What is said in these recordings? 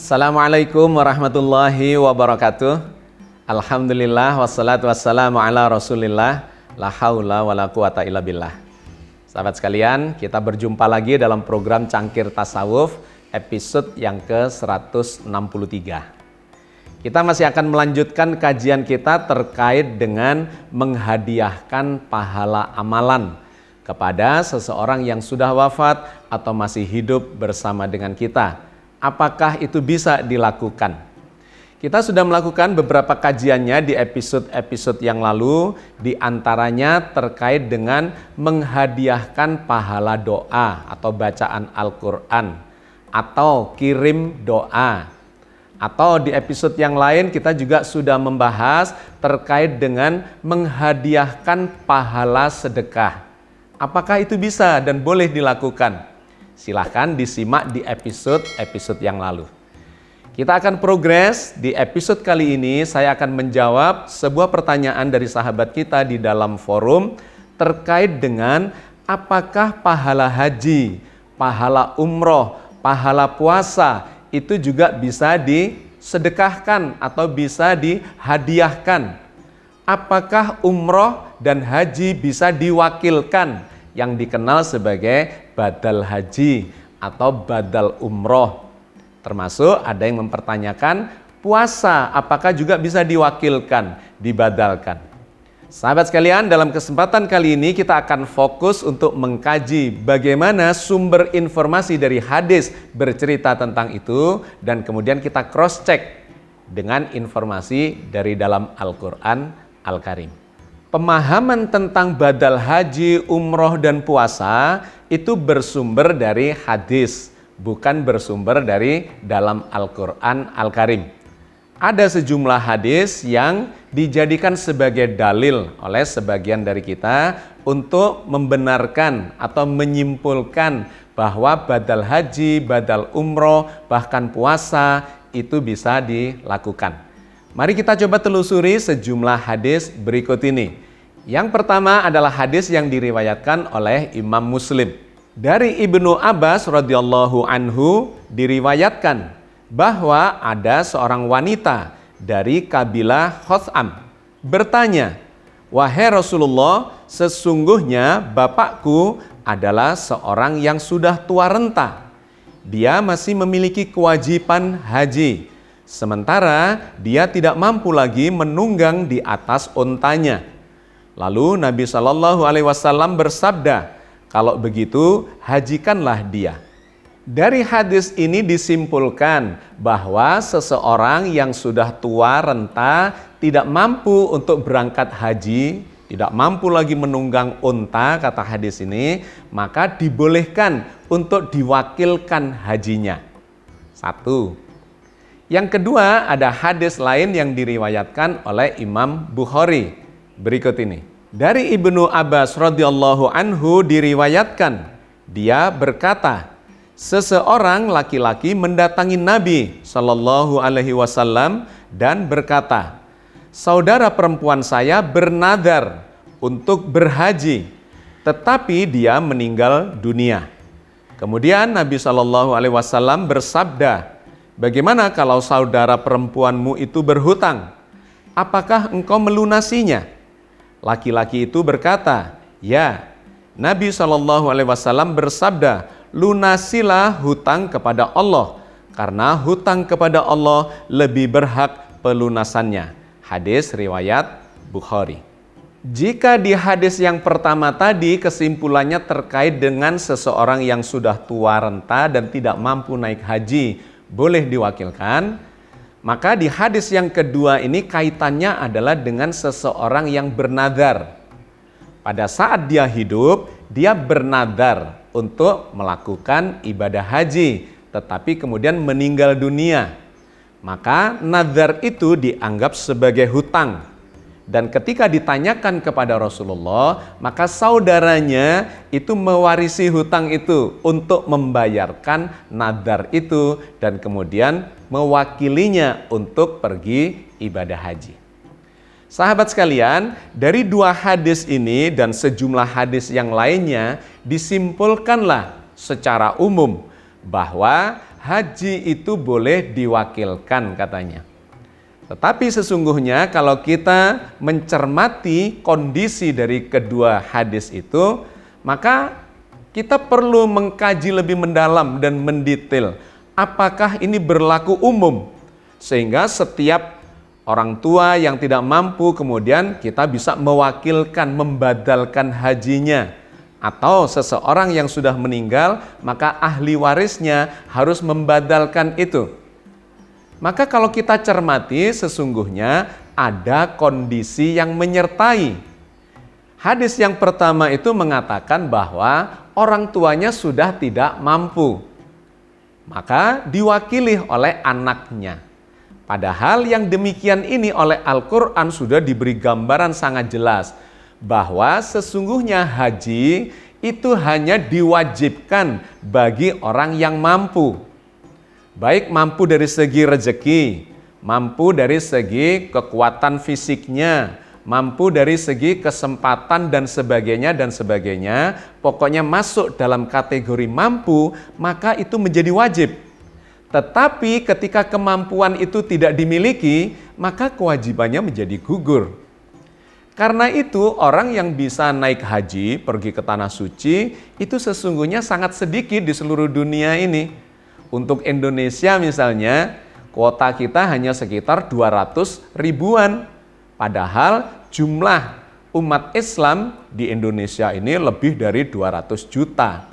Assalamualaikum warahmatullahi wabarakatuh. Alhamdulillah wassalatu wassalamu ala rasulillah. La haula wa la quwata illa billah. Sahabat sekalian, kita berjumpa lagi dalam program Cangkir Tasawuf episode yang ke-163. Kita masih akan melanjutkan kajian kita terkait dengan menghadiahkan pahala amalan kepada seseorang yang sudah wafat atau masih hidup bersama dengan kita. Apakah itu bisa dilakukan? Kita sudah melakukan beberapa kajiannya di episode-episode yang lalu, di antaranya terkait dengan menghadiahkan pahala doa atau bacaan Al-Quran atau kirim doa. Atau di episode yang lain kita juga sudah membahas terkait dengan menghadiahkan pahala sedekah. Apakah itu bisa dan boleh dilakukan? Silahkan disimak di episode yang lalu. Kita akan progres. Di episode kali ini saya akan menjawab sebuah pertanyaan dari sahabat kita di dalam forum terkait dengan apakah pahala haji, pahala umroh, pahala puasa itu juga bisa disedekahkan atau bisa dihadiahkan. Apakah umroh dan haji bisa diwakilkan yang dikenal sebagai badal haji atau badal umroh? Termasuk ada yang mempertanyakan puasa apakah juga bisa diwakilkan, dibadalkan. Sahabat sekalian, dalam kesempatan kali ini kita akan fokus untuk mengkaji bagaimana sumber informasi dari hadis bercerita tentang itu dan kemudian kita cross check dengan informasi dari dalam Al-Quran Al-Karim. Pemahaman tentang badal haji, umroh, dan puasa itu bersumber dari hadis, bukan bersumber dari dalam Al-Quran Al-Karim. Ada sejumlah hadis yang dijadikan sebagai dalil oleh sebagian dari kita untuk membenarkan atau menyimpulkan bahwa badal haji, badal umroh, bahkan puasa itu bisa dilakukan. Mari kita coba telusuri sejumlah hadis berikut ini. Yang pertama adalah hadis yang diriwayatkan oleh Imam Muslim. Dari Ibnu Abbas radhiyallahu anhu diriwayatkan bahwa ada seorang wanita dari kabilah Khotham bertanya, "Wahai Rasulullah, sesungguhnya bapakku adalah seorang yang sudah tua renta. Dia masih memiliki kewajiban haji. Sementara dia tidak mampu lagi menunggang di atas untanya." Lalu Nabi Shallallahu Alaihi Wasallam bersabda, "Kalau begitu hajikanlah dia." Dari hadis ini disimpulkan bahwa seseorang yang sudah tua renta tidak mampu untuk berangkat haji, tidak mampu lagi menunggang unta, kata hadis ini, maka dibolehkan untuk diwakilkan hajinya. Satu. Yang kedua, ada hadis lain yang diriwayatkan oleh Imam Bukhari. Berikut ini. Dari Ibnu Abbas radhiyallahu anhu diriwayatkan, dia berkata, seseorang laki-laki mendatangi Nabi Shallallahu Alaihi Wasallam dan berkata, "Saudara perempuan saya bernadar untuk berhaji, tetapi dia meninggal dunia." Kemudian Nabi Shallallahu Alaihi Wasallam bersabda, "Bagaimana kalau saudara perempuanmu itu berhutang? Apakah engkau melunasinya?" Laki-laki itu berkata, "Ya." Nabi Shallallahu Alaihi Wasallam bersabda, "Lunasilah hutang kepada Allah, karena hutang kepada Allah lebih berhak pelunasannya." Hadis riwayat Bukhari. Jika di hadis yang pertama tadi kesimpulannya terkait dengan seseorang yang sudah tua renta dan tidak mampu naik haji boleh diwakilkan, maka di hadis yang kedua ini kaitannya adalah dengan seseorang yang bernadar. Pada saat dia hidup, dia bernadar untuk melakukan ibadah haji, tetapi kemudian meninggal dunia. Maka nadar itu dianggap sebagai hutang. Dan ketika ditanyakan kepada Rasulullah, maka saudaranya itu mewarisi hutang itu untuk membayarkan nadar itu dan kemudian mewakilinya untuk pergi ibadah haji. Sahabat sekalian, dari dua hadis ini dan sejumlah hadis yang lainnya disimpulkanlah secara umum bahwa haji itu boleh diwakilkan katanya. Tetapi sesungguhnya kalau kita mencermati kondisi dari kedua hadis itu, maka kita perlu mengkaji lebih mendalam dan mendetail. Apakah ini berlaku umum? Sehingga setiap orang tua yang tidak mampu kemudian kita bisa mewakilkan, membadalkan hajinya. Atau seseorang yang sudah meninggal, maka ahli warisnya harus membadalkan itu. Maka kalau kita cermati sesungguhnya ada kondisi yang menyertai. Hadis yang pertama itu mengatakan bahwa orang tuanya sudah tidak mampu, maka diwakili oleh anaknya. Padahal yang demikian ini oleh Al-Quran sudah diberi gambaran sangat jelas bahwa sesungguhnya haji itu hanya diwajibkan bagi orang yang mampu. Baik mampu dari segi rezeki, mampu dari segi kekuatan fisiknya, mampu dari segi kesempatan dan sebagainya, pokoknya masuk dalam kategori mampu, maka itu menjadi wajib. Tetapi ketika kemampuan itu tidak dimiliki, maka kewajibannya menjadi gugur. Karena itu orang yang bisa naik haji, pergi ke tanah suci, itu sesungguhnya sangat sedikit di seluruh dunia ini. Untuk Indonesia misalnya, kuota kita hanya sekitar 200 ribuan. Padahal jumlah umat Islam di Indonesia ini lebih dari 200 juta.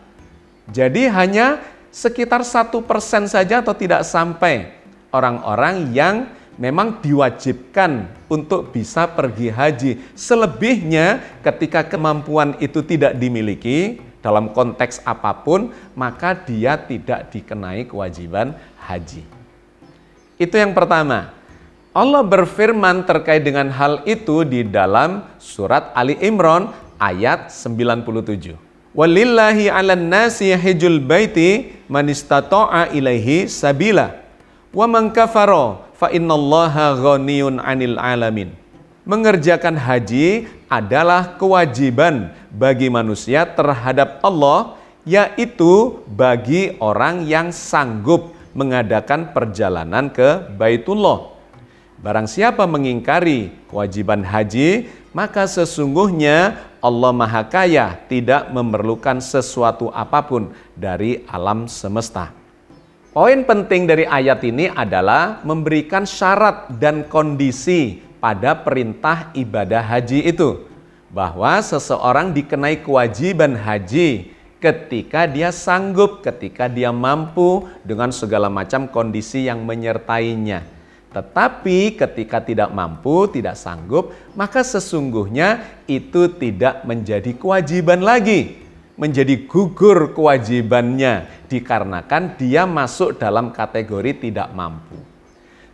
Jadi hanya sekitar 1% saja atau tidak sampai orang-orang yang memang diwajibkan untuk bisa pergi haji. Selebihnya ketika kemampuan itu tidak dimiliki dalam konteks apapun, maka dia tidak dikenai kewajiban haji. Itu yang pertama. Allah berfirman terkait dengan hal itu di dalam surat Ali Imran ayat 97. Walillahi 'alan nasi hajjul baiti man istata'a ilaihi sabila wa man kafara fa innallaha ghaniyun 'anil 'alamin. Mengerjakan haji adalah kewajiban bagi manusia terhadap Allah, yaitu bagi orang yang sanggup mengadakan perjalanan ke Baitullah. Barang siapa mengingkari kewajiban haji, maka sesungguhnya Allah Maha Kaya, tidak memerlukan sesuatu apapun dari alam semesta. Poin penting dari ayat ini adalah memberikan syarat dan kondisi pada perintah ibadah haji itu, bahwa seseorang dikenai kewajiban haji ketika dia sanggup, ketika dia mampu dengan segala macam kondisi yang menyertainya. Tetapi ketika tidak mampu, tidak sanggup, maka sesungguhnya itu tidak menjadi kewajiban lagi, menjadi gugur kewajibannya dikarenakan dia masuk dalam kategori tidak mampu.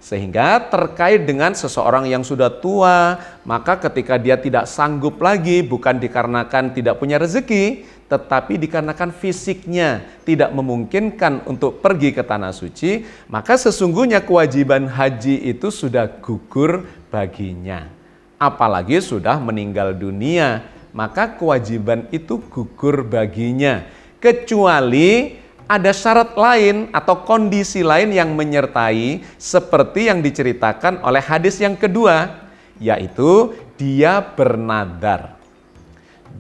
Sehingga terkait dengan seseorang yang sudah tua, maka ketika dia tidak sanggup lagi, bukan dikarenakan tidak punya rezeki, tetapi dikarenakan fisiknya tidak memungkinkan untuk pergi ke tanah suci, maka sesungguhnya kewajiban haji itu sudah gugur baginya. Apalagi sudah meninggal dunia, maka kewajiban itu gugur baginya. Kecuali ada syarat lain atau kondisi lain yang menyertai seperti yang diceritakan oleh hadis yang kedua, yaitu dia bernadar.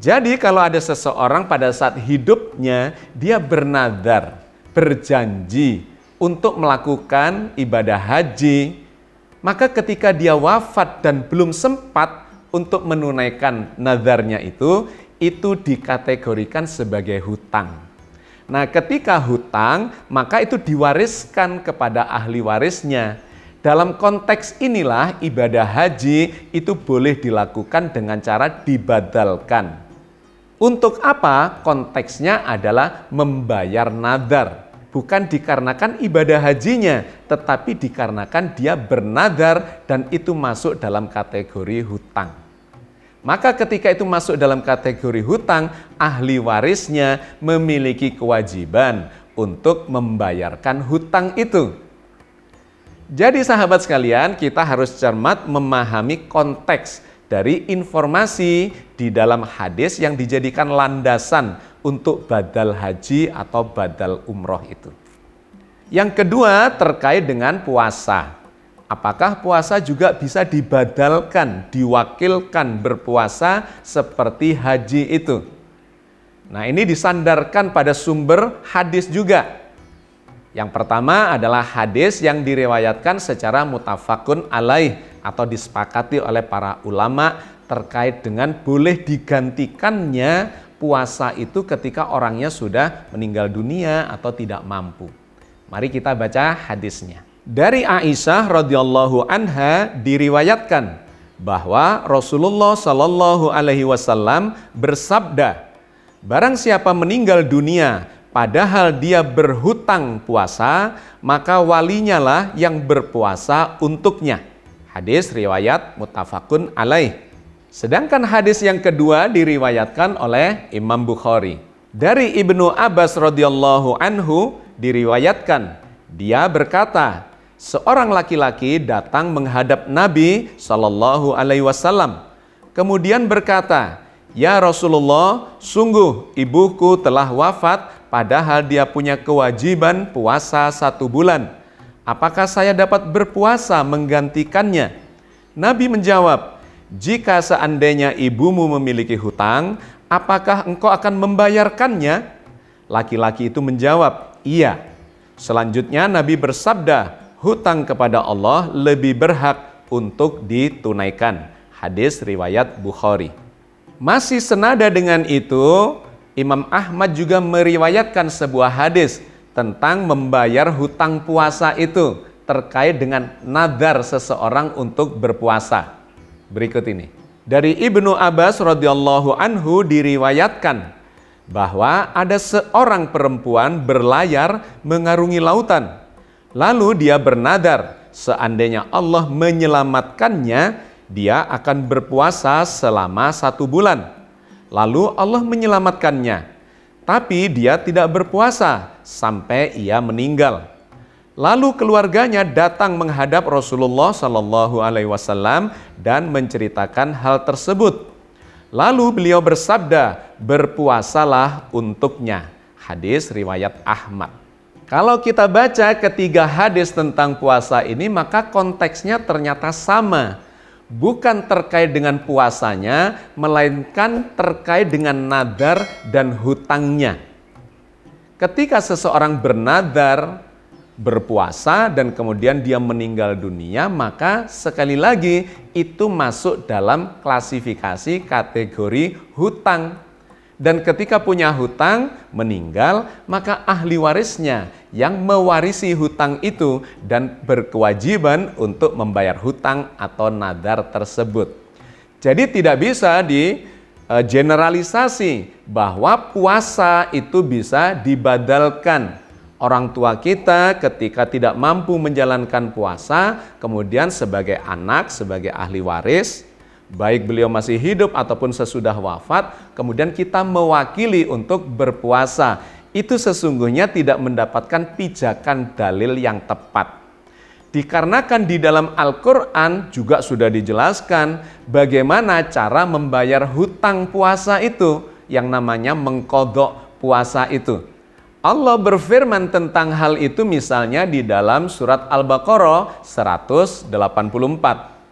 Jadi kalau ada seseorang pada saat hidupnya dia bernadar, berjanji untuk melakukan ibadah haji, maka ketika dia wafat dan belum sempat untuk menunaikan nadarnya itu dikategorikan sebagai hutang. Nah, ketika hutang, maka itu diwariskan kepada ahli warisnya. Dalam konteks inilah ibadah haji itu boleh dilakukan dengan cara dibadalkan. Untuk apa? Konteksnya adalah membayar nadar. Bukan dikarenakan ibadah hajinya, tetapi dikarenakan dia bernadar dan itu masuk dalam kategori hutang. Maka ketika itu masuk dalam kategori hutang, ahli warisnya memiliki kewajiban untuk membayarkan hutang itu. Jadi sahabat sekalian, kita harus cermat memahami konteks dari informasi di dalam hadis yang dijadikan landasan untuk badal haji atau badal umroh itu. Yang kedua terkait dengan puasa. Apakah puasa juga bisa dibadalkan, diwakilkan berpuasa seperti haji itu? Nah, ini disandarkan pada sumber hadis juga. Yang pertama adalah hadis yang diriwayatkan secara mutafakun alaih atau disepakati oleh para ulama terkait dengan boleh digantikannya puasa itu ketika orangnya sudah meninggal dunia atau tidak mampu. Mari kita baca hadisnya. Dari Aisyah radhiyallahu anha diriwayatkan bahwa Rasulullah Shallallahu alaihi wasallam bersabda, barang siapa meninggal dunia padahal dia berhutang puasa, maka walinya lah yang berpuasa untuknya. Hadis riwayat muttafaqun alaih. Sedangkan hadis yang kedua diriwayatkan oleh Imam Bukhari. Dari Ibnu Abbas radhiyallahu anhu diriwayatkan, dia berkata, seorang laki-laki datang menghadap Nabi Shallallahu alaihi wasallam. Kemudian berkata, ya Rasulullah, sungguh ibuku telah wafat padahal dia punya kewajiban puasa 1 bulan. Apakah saya dapat berpuasa menggantikannya? Nabi menjawab, jika seandainya ibumu memiliki hutang, apakah engkau akan membayarkannya? Laki-laki itu menjawab, iya. Selanjutnya Nabi bersabda, hutang kepada Allah lebih berhak untuk ditunaikan. Hadis riwayat Bukhari. Masih senada dengan itu, Imam Ahmad juga meriwayatkan sebuah hadis tentang membayar hutang puasa itu terkait dengan nadar seseorang untuk berpuasa. Berikut ini. Dari Ibnu Abbas radhiyallahu anhu diriwayatkan bahwa ada seorang perempuan berlayar mengarungi lautan. Lalu dia bernadar, seandainya Allah menyelamatkannya, dia akan berpuasa selama 1 bulan. Lalu Allah menyelamatkannya, tapi dia tidak berpuasa sampai ia meninggal. Lalu keluarganya datang menghadap Rasulullah Shallallahu alaihi wasallam dan menceritakan hal tersebut. Lalu beliau bersabda, berpuasalah untuknya. Hadis riwayat Ahmad. Kalau kita baca ketiga hadis tentang puasa ini, maka konteksnya ternyata sama. Bukan terkait dengan puasanya, melainkan terkait dengan nadar dan hutangnya. Ketika seseorang bernadar, berpuasa, dan kemudian dia meninggal dunia, maka sekali lagi itu masuk dalam klasifikasi kategori hutang. Dan ketika punya hutang, meninggal, maka ahli warisnya yang mewarisi hutang itu dan berkewajiban untuk membayar hutang atau nadar tersebut. Jadi tidak bisa digeneralisasi bahwa puasa itu bisa dibadalkan. Orang tua kita ketika tidak mampu menjalankan puasa, kemudian sebagai anak, sebagai ahli waris, baik beliau masih hidup ataupun sesudah wafat, kemudian kita mewakili untuk berpuasa. Itu sesungguhnya tidak mendapatkan pijakan dalil yang tepat. Dikarenakan di dalam Al-Quran juga sudah dijelaskan bagaimana cara membayar hutang puasa itu, yang namanya mengqadha puasa itu. Allah berfirman tentang hal itu misalnya di dalam surat Al-Baqarah 184.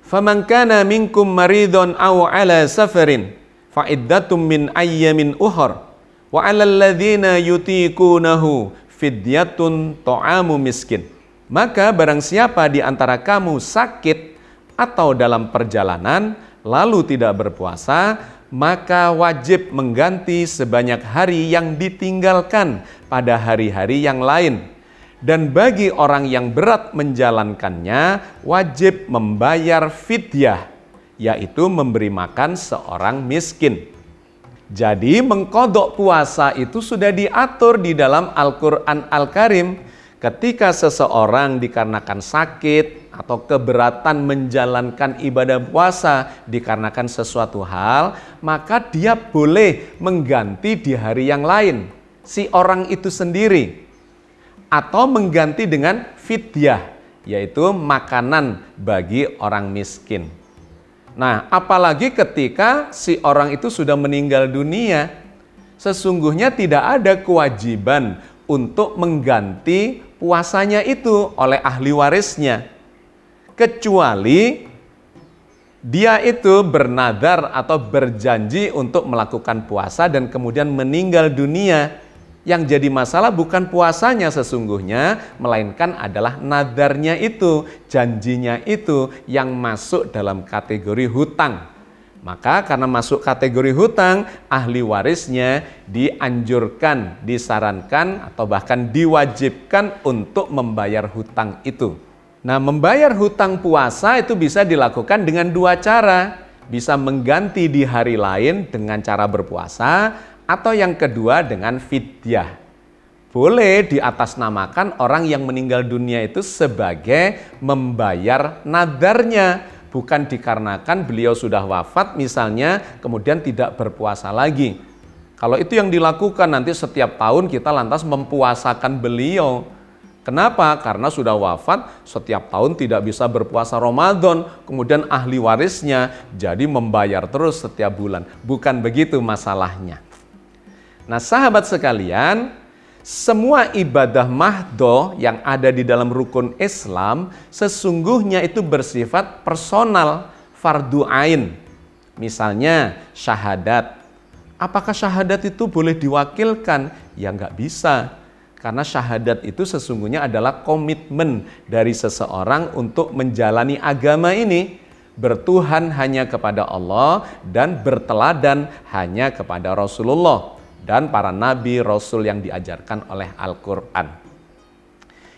Faman kana minkum maridun aw ala safarin fa iddatum min ayyamin ukhra wa 'alal ladzina yutiqunahu fidyatun ta'amu miskin. Maka barang siapa di antara kamu sakit atau dalam perjalanan lalu tidak berpuasa, maka wajib mengganti sebanyak hari yang ditinggalkan pada hari-hari yang lain. Dan bagi orang yang berat menjalankannya, wajib membayar fidyah, yaitu memberi makan seorang miskin. Jadi mengqadha puasa itu sudah diatur di dalam Al-Quran Al-Karim. Ketika seseorang dikarenakan sakit atau keberatan menjalankan ibadah puasa dikarenakan sesuatu hal, maka dia boleh mengganti di hari yang lain, si orang itu sendiri. Atau mengganti dengan fidyah, yaitu makanan bagi orang miskin. Nah, apalagi ketika si orang itu sudah meninggal dunia, sesungguhnya tidak ada kewajiban untuk mengganti puasanya itu oleh ahli warisnya. Kecuali dia itu bernadar atau berjanji untuk melakukan puasa dan kemudian meninggal dunia. Yang jadi masalah bukan puasanya sesungguhnya, melainkan adalah nadarnya itu, janjinya itu yang masuk dalam kategori hutang. Maka karena masuk kategori hutang, ahli warisnya dianjurkan, disarankan atau bahkan diwajibkan untuk membayar hutang itu. Nah, membayar hutang puasa itu bisa dilakukan dengan dua cara. Bisa mengganti di hari lain dengan cara berpuasa, atau yang kedua dengan fidyah. Boleh diatasnamakan orang yang meninggal dunia itu sebagai membayar nadarnya. Bukan dikarenakan beliau sudah wafat misalnya, kemudian tidak berpuasa lagi. Kalau itu yang dilakukan, nanti setiap tahun kita lantas mempuasakan beliau. Kenapa? Karena sudah wafat, setiap tahun tidak bisa berpuasa Ramadan, kemudian ahli warisnya jadi membayar terus setiap bulan. Bukan begitu masalahnya. Nah, sahabat sekalian, semua ibadah mahdoh yang ada di dalam rukun Islam sesungguhnya itu bersifat personal, fardu ain. Misalnya syahadat. Apakah syahadat itu boleh diwakilkan? Ya nggak bisa. Karena syahadat itu sesungguhnya adalah komitmen dari seseorang untuk menjalani agama ini. Bertuhan hanya kepada Allah dan berteladan hanya kepada Rasulullah dan para nabi rasul yang diajarkan oleh Al-Quran.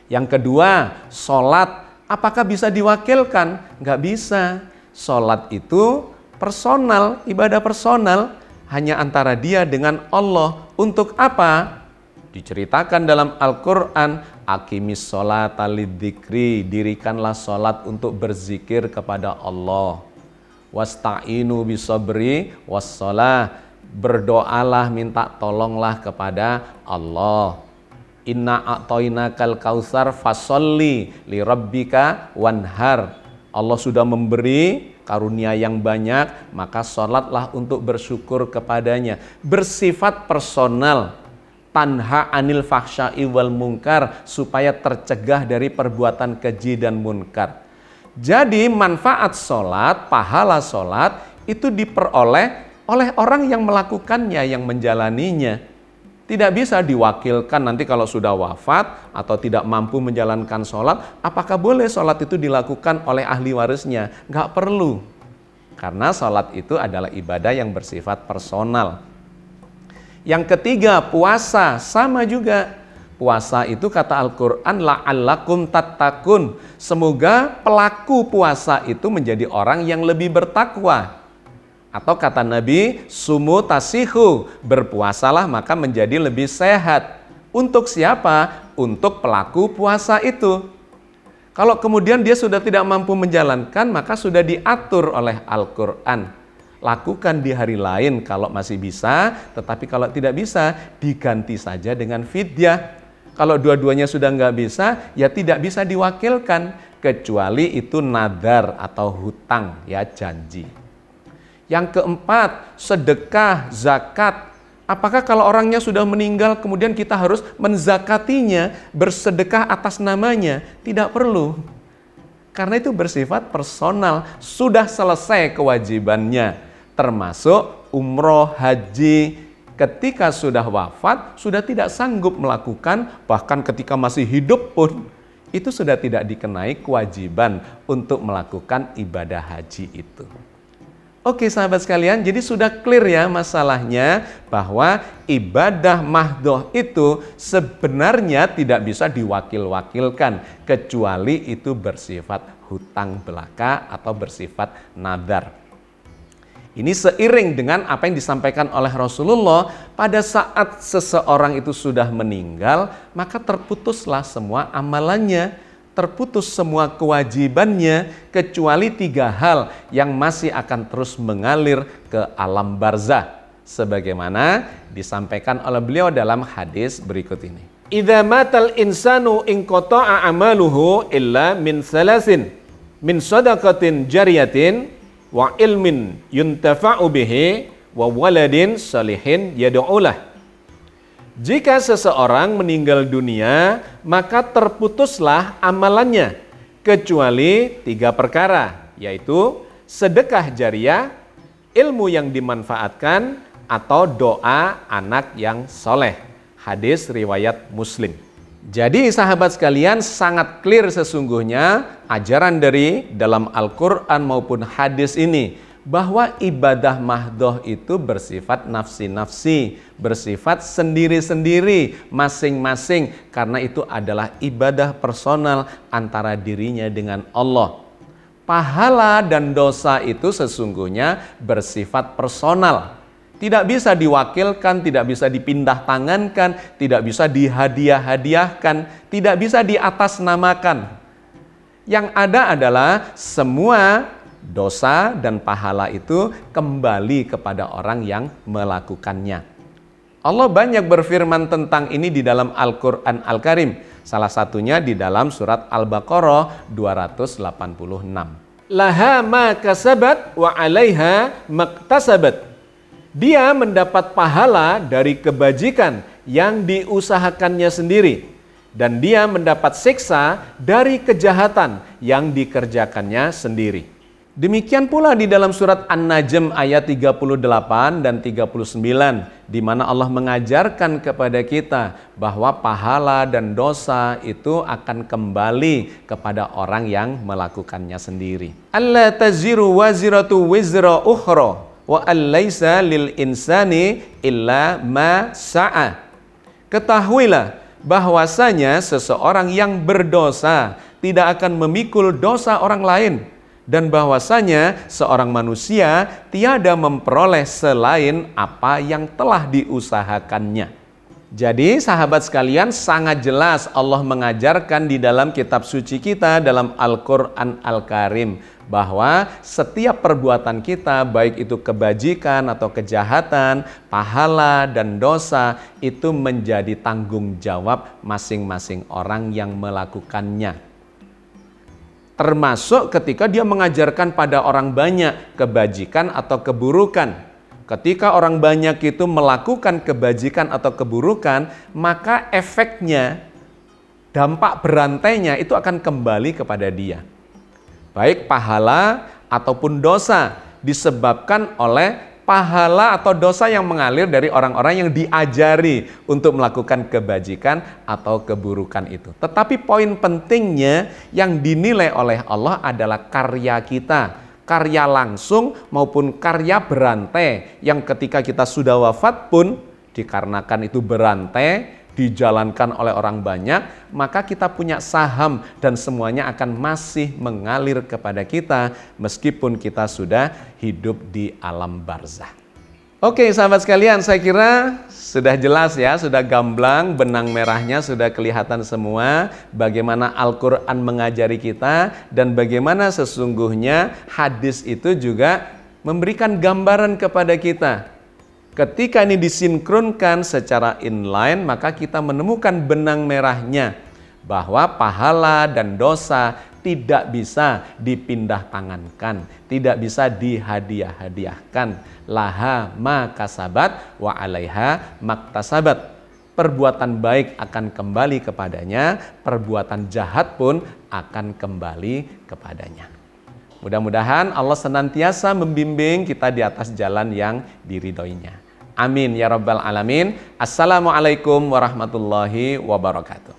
Yang kedua, sholat. Apakah bisa diwakilkan? Nggak bisa. Sholat itu personal, ibadah personal, hanya antara dia dengan Allah. Untuk apa? Diceritakan dalam Al-Quran, aqimis sholata lidzikri, dirikanlah sholat untuk berzikir kepada Allah. Wasta'inu bisabri wassholah, berdoalah, minta tolonglah kepada Allah. Inna a'toinakal kautsar fasholli li rabbika wanhar. Allah sudah memberi karunia yang banyak, maka sholatlah untuk bersyukur kepadanya. Bersifat personal. Tanha anil fahsya'i wal munkar, supaya tercegah dari perbuatan keji dan munkar. Jadi manfaat sholat, pahala sholat itu diperoleh oleh orang yang melakukannya, yang menjalaninya. Tidak bisa diwakilkan nanti kalau sudah wafat atau tidak mampu menjalankan sholat, apakah boleh sholat itu dilakukan oleh ahli warisnya? Nggak perlu. Karena sholat itu adalah ibadah yang bersifat personal. Yang ketiga, puasa. Sama juga. Puasa itu kata Al-Quran, la'allakum tattaqun. Semoga pelaku puasa itu menjadi orang yang lebih bertakwa. Atau kata Nabi, sumu tasihu. Berpuasalah maka menjadi lebih sehat. Untuk siapa? Untuk pelaku puasa itu. Kalau kemudian dia sudah tidak mampu menjalankan, maka sudah diatur oleh Al-Quran. Lakukan di hari lain kalau masih bisa, tetapi kalau tidak bisa, diganti saja dengan fidyah. Kalau dua-duanya sudah nggak bisa, ya tidak bisa diwakilkan, kecuali itu nadar atau hutang, ya janji. Yang keempat, sedekah, zakat. Apakah kalau orangnya sudah meninggal, kemudian kita harus menzakatinya, bersedekah atas namanya? Tidak perlu. Karena itu bersifat personal, sudah selesai kewajibannya. Termasuk umroh, haji, ketika sudah wafat, sudah tidak sanggup melakukan, bahkan ketika masih hidup pun, itu sudah tidak dikenai kewajiban untuk melakukan ibadah haji itu. Oke sahabat sekalian, jadi sudah clear ya masalahnya, bahwa ibadah mahdoh itu sebenarnya tidak bisa diwakil-wakilkan, kecuali itu bersifat hutang belaka atau bersifat nadar. Ini seiring dengan apa yang disampaikan oleh Rasulullah, pada saat seseorang itu sudah meninggal, maka terputuslah semua amalannya, terputus semua kewajibannya, kecuali 3 hal yang masih akan terus mengalir ke alam barzah. Sebagaimana disampaikan oleh beliau dalam hadis berikut ini. Idza matal insanu inqata'a amaluhu illa min salasin, min shadaqatin jariyatin, wa ilmin yuntafa'u bihi wa waladin salihin yad'ulah. Jika seseorang meninggal dunia, maka terputuslah amalannya, kecuali 3 perkara, yaitu sedekah jariah, ilmu yang dimanfaatkan, atau doa anak yang soleh. Hadis riwayat Muslim. Jadi sahabat sekalian, sangat clear sesungguhnya ajaran dari dalam Al-Quran maupun hadis ini, bahwa ibadah mahdoh itu bersifat nafsi-nafsi, bersifat sendiri-sendiri, masing-masing, karena itu adalah ibadah personal antara dirinya dengan Allah. Pahala dan dosa itu sesungguhnya bersifat personal, tidak bisa diwakilkan, tidak bisa dipindah tangankan, tidak bisa dihadiah-hadiahkan, tidak bisa diatasnamakan. Yang ada adalah semua dosa dan pahala itu kembali kepada orang yang melakukannya. Allah banyak berfirman tentang ini di dalam Al-Quran Al-Karim. Salah satunya di dalam surat Al-Baqarah 286. Laha ma kasabat wa 'alaiha maktasabat. Dia mendapat pahala dari kebajikan yang diusahakannya sendiri, dan dia mendapat siksa dari kejahatan yang dikerjakannya sendiri. Demikian pula di dalam surat An-Najm ayat 38 dan 39, di mana Allah mengajarkan kepada kita bahwa pahala dan dosa itu akan kembali kepada orang yang melakukannya sendiri. Alla taziru waziratu wizra ukhra wa allaysa lil insani illa ma sa'a. Ketahuilah bahwasanya seseorang yang berdosa tidak akan memikul dosa orang lain, dan bahwasanya seorang manusia tiada memperoleh selain apa yang telah diusahakannya. Jadi sahabat sekalian, sangat jelas Allah mengajarkan di dalam kitab suci kita, dalam Al-Quran Al-Karim, bahwa setiap perbuatan kita, baik itu kebajikan atau kejahatan, pahala dan dosa, itu menjadi tanggung jawab masing-masing orang yang melakukannya. Termasuk ketika dia mengajarkan pada orang banyak kebajikan atau keburukan. Ketika orang banyak itu melakukan kebajikan atau keburukan, maka efeknya, dampak berantainya itu akan kembali kepada dia. Baik pahala ataupun dosa disebabkan oleh pahala atau dosa yang mengalir dari orang-orang yang diajari untuk melakukan kebajikan atau keburukan itu. Tetapi poin pentingnya yang dinilai oleh Allah adalah karya kita, karya langsung maupun karya berantai, yang ketika kita sudah wafat pun dikarenakan itu berantai, dijalankan oleh orang banyak, maka kita punya saham dan semuanya akan masih mengalir kepada kita meskipun kita sudah hidup di alam barzah. Oke sahabat sekalian, saya kira sudah jelas ya, sudah gamblang, benang merahnya sudah kelihatan semua bagaimana Al-Quran mengajari kita dan bagaimana sesungguhnya hadis itu juga memberikan gambaran kepada kita. Ketika ini disinkronkan secara inline, maka kita menemukan benang merahnya bahwa pahala dan dosa tidak bisa dipindah tangankan, tidak bisa dihadiah-hadiahkan. Laha ma kasabat wa 'alaiha maktasabat. Perbuatan baik akan kembali kepadanya, perbuatan jahat pun akan kembali kepadanya. Mudah-mudahan Allah senantiasa membimbing kita di atas jalan yang diridhoinya. Amin ya rabbal alamin. Assalamualaikum warahmatullahi wabarakatuh.